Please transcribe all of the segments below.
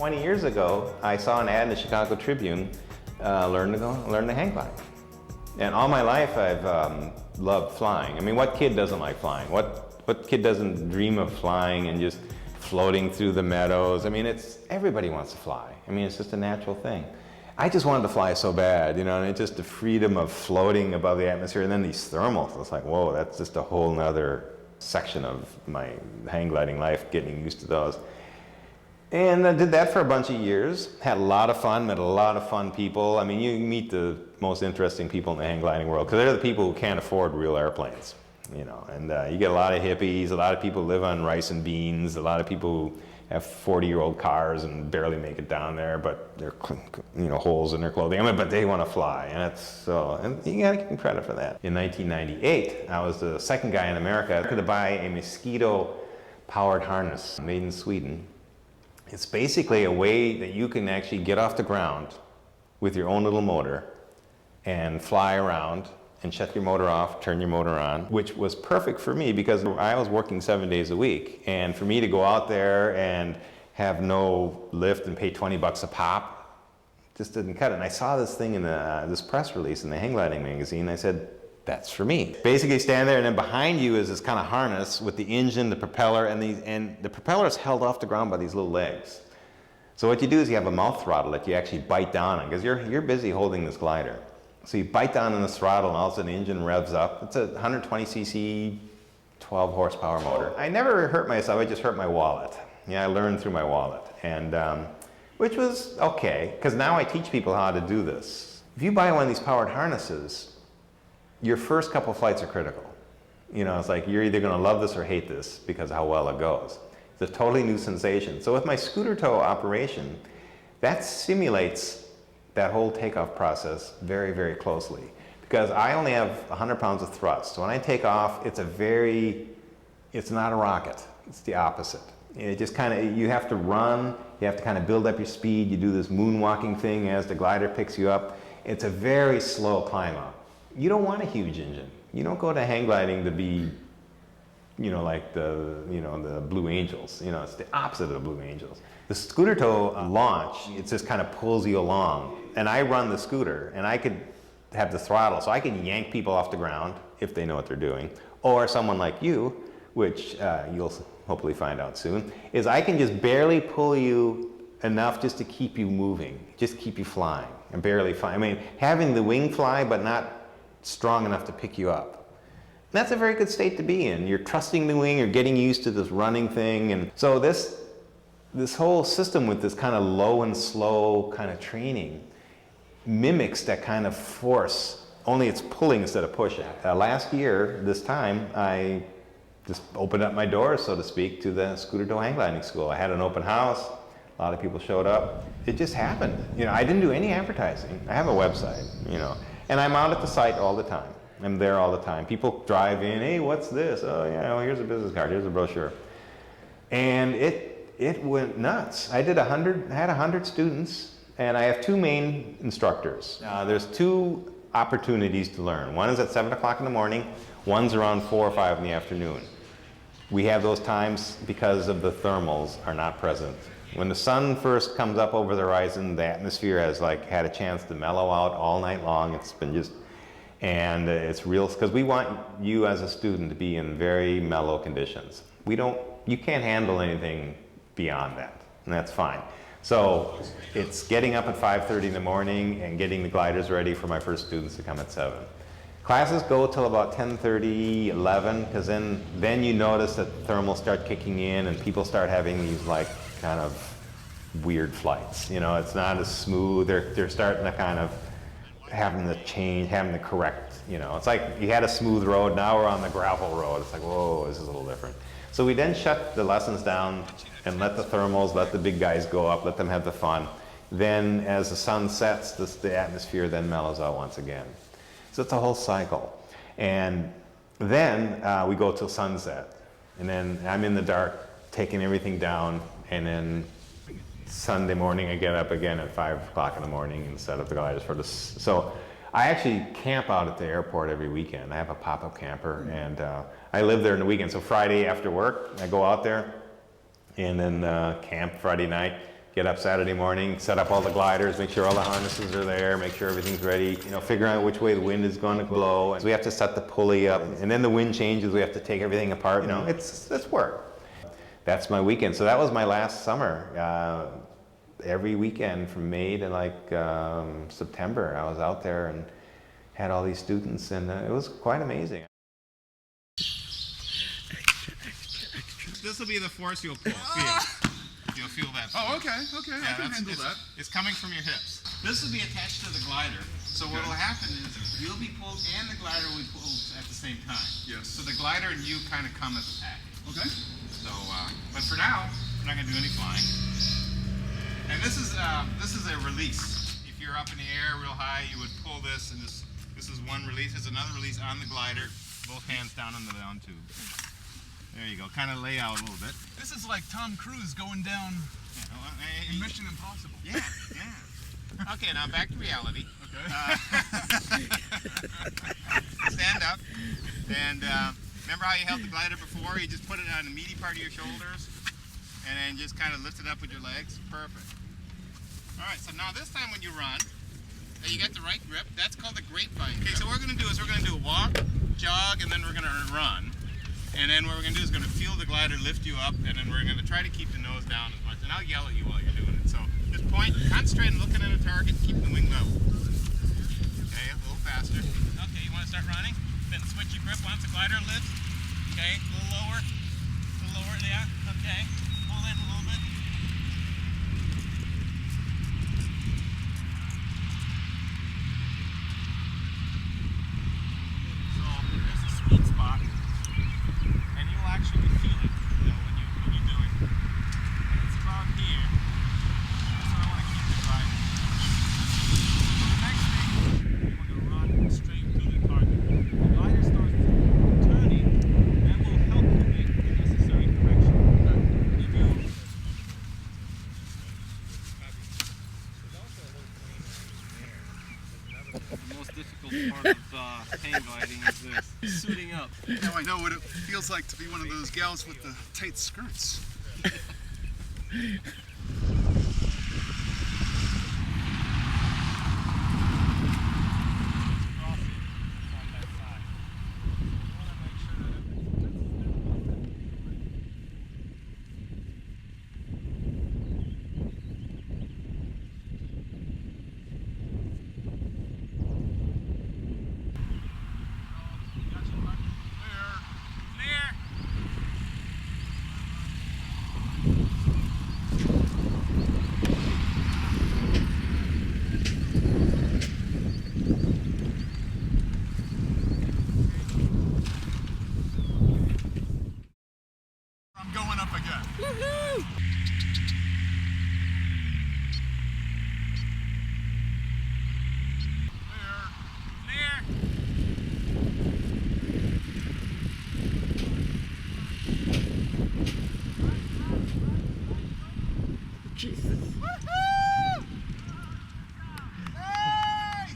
20 years ago, I saw an ad in the Chicago Tribune, learn to hang glide. And all my life I've loved flying. I mean, what kid doesn't like flying? What kid doesn't dream of flying and just floating through the meadows? I mean, everybody wants to fly. I mean, it's just a natural thing. I just wanted to fly so bad, you know, and it's just the freedom of floating above the atmosphere, and then these thermals. It's like, whoa, that's just a whole nother section of my hang gliding life, getting used to those. And I did that for a bunch of years, had a lot of fun, met a lot of fun people. I mean, you meet the most interesting people in the hang gliding world, because they're the people who can't afford real airplanes, you know. And you get a lot of hippies, a lot of people who live on rice and beans, a lot of people who have 40-year-old cars and barely make it down there, but they're, you know, holes in their clothing. I mean, but they want to fly, and you gotta give them credit for that. In 1998, I was the second guy in America to buy a mosquito-powered harness made in Sweden. It's basically a way that you can actually get off the ground with your own little motor and fly around and shut your motor off, turn your motor on, which was perfect for me because I was working 7 days a week. And for me to go out there and have no lift and pay 20 bucks a pop just didn't cut it. And I saw this thing in this press release in the hang gliding magazine. I said, that's for me. Basically stand there, and then behind you is this kind of harness with the engine, the propeller, and the propeller is held off the ground by these little legs. So what you do is you have a mouth throttle that you actually bite down on, because you're busy holding this glider. So you bite down on the throttle, and all of a sudden the engine revs up. It's a 120cc, 12 horsepower motor. I never hurt myself, I just hurt my wallet. Yeah, I learned through my wallet, and which was okay, because now I teach people how to do this. If you buy one of these powered harnesses, your first couple flights are critical. You know, it's like you're either going to love this or hate this because of how well it goes. It's a totally new sensation. So with my scooter tow operation, that simulates that whole takeoff process very, very closely, because I only have 100 pounds of thrust. So when I take off, it's not a rocket. It's the opposite. It just kind of, you have to run, you have to kind of build up your speed. You do this moonwalking thing as the glider picks you up. It's a very slow climb up. You don't want a huge engine. You don't go to hang gliding to be, you know, like the Blue Angels. You know, it's the opposite of the Blue Angels. The scooter tow launch, it just kind of pulls you along. And I run the scooter, and I could have the throttle, so I can yank people off the ground if they know what they're doing. Or someone like you, which you'll hopefully find out soon, is I can just barely pull you enough just to keep you moving, just keep you flying, and barely fly. I mean, having the wing fly, but not strong enough to pick you up. That's a very good state to be in. You're trusting the wing, you're getting used to this running thing. And so this whole system with this kind of low and slow kind of training mimics that kind of force, only it's pulling instead of pushing. Last year, this time, I just opened up my doors, so to speak, to the scooter tow hang gliding school. I had an open house, a lot of people showed up. It just happened. You know, I didn't do any advertising. I have a website, you know, and I'm out at the site all the time. I'm there all the time. People drive in, hey, what's this? Oh yeah, well, here's a business card, here's a brochure. And it went nuts. I had 100 students, and I have 2 main instructors. There's 2 opportunities to learn. One is at 7 o'clock in the morning, one's around 4 or 5 in the afternoon. We have those times because of the thermals are not present. When the sun first comes up over the horizon, the atmosphere has had a chance to mellow out all night long. It's been just, and it's real, because we want you as a student to be in very mellow conditions. You can't handle anything beyond that, and that's fine. So it's getting up at 5:30 in the morning and getting the gliders ready for my first students to come at 7. Classes go till about 10:30, 11, because then you notice that thermals start kicking in and people start having these kind of weird flights. You know, it's not as smooth. They're starting to kind of having to change, having to correct. You know, it's like you had a smooth road, now we're on the gravel road. It's like, whoa, this is a little different. So we then shut the lessons down and let the thermals, let the big guys go up, let them have the fun. Then as the sun sets, the atmosphere then mellows out once again. So it's a whole cycle. And then we go till sunset. And then I'm in the dark, taking everything down, and then Sunday morning I get up again at 5 o'clock in the morning and set up the gliders for this. So I actually camp out at the airport every weekend. I have a pop-up camper, and I live there in the weekend. So Friday after work, I go out there and then camp Friday night, Get up Saturday morning, set up all the gliders, make sure all the harnesses are there, make sure everything's ready, you know, figure out which way the wind is going to blow. And so we have to set the pulley up, and then the wind changes, we have to take everything apart. You know, it's work. That's my weekend. So that was my last summer. Every weekend from May to like September, I was out there and had all these students, and it was quite amazing. This will be the force you'll pull. You'll feel that. Oh, okay, yeah, I can handle that. It's coming from your hips. This will be attached to the glider. So what will happen is you'll be pulled and the glider will be pulled at the same time. Yes. So the glider and you kind of come as a package. Okay. So, but for now, we're not going to do any flying. And this is a release. If you're up in the air real high, you would pull this, and this is one release. There's another release on the glider. Both hands down on the down tube. There you go. Kind of lay out a little bit. This is like Tom Cruise going down in Mission Impossible. Yeah. Okay, now back to reality. Okay. Stand up. And remember how you held the glider before? You just put it on the meaty part of your shoulders, and then just kind of lift it up with your legs. Perfect. All right, so now this time when you run, you got the right grip. That's called the grapevine. Okay, so what we're going to do is we're going to do a walk, jog, and then we're going to run. And then what we're going to do is going to feel the glider lift you up, and then we're going to try to keep the nose down as much. And I'll yell at you while you're doing it. So just point, concentrate on looking at a target, keep the wing level. Okay, a little faster. Okay, you want to start running? Then switch your grip once the glider lifts. Okay, a little lower. Yeah. Okay, pull in a little bit. So there's a sweet spot. Actually feel it, you know, when you do it. And it's about here. That's where I want to keep it right. So the next thing, you want to run straight to the target. The glider starts turning, that will help you make the necessary correction. If you the most difficult part of hang gliding is this, suiting up. Now I know what it feels like to be one of those gals with the tight skirts. I'm going up again. Woohoo! Jesus. Woohoo! Nice!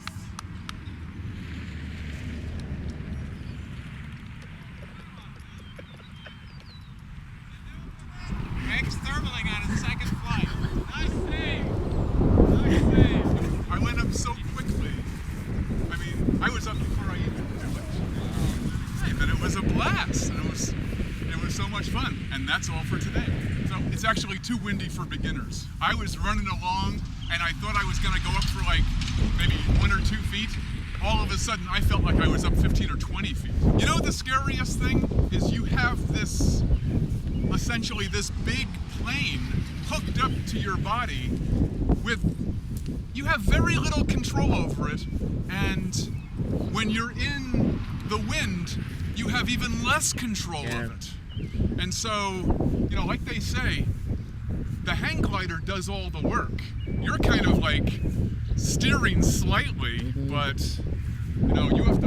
Greg's thermaling on his second flight. Nice save! Nice save! I went up so quickly. I mean, I was up before I even knew it. But it was a blast. And it was so much fun. And that's all for today. So it's actually too windy for beginners. I was running along and I thought I was going to go up for like maybe 1 or 2 feet. All of a sudden I felt like I was up 15 or 20 feet. You know, the scariest thing is you have this, essentially this big plane hooked up to your body with, you have very little control over it, and when you're in the wind, you have even less control of it. And so, you know, like they say, the hang glider does all the work. You're kind of like steering slightly, but you know, you have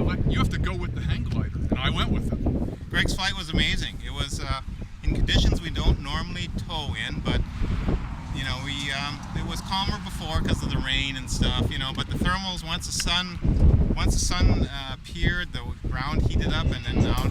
to go with the hang glider, and I went with it. Greg's flight was amazing. It was in conditions we don't normally tow in, but you know, it was calmer before because of the rain and stuff, you know. But the thermals, once the sun appeared, the ground heated up, and then now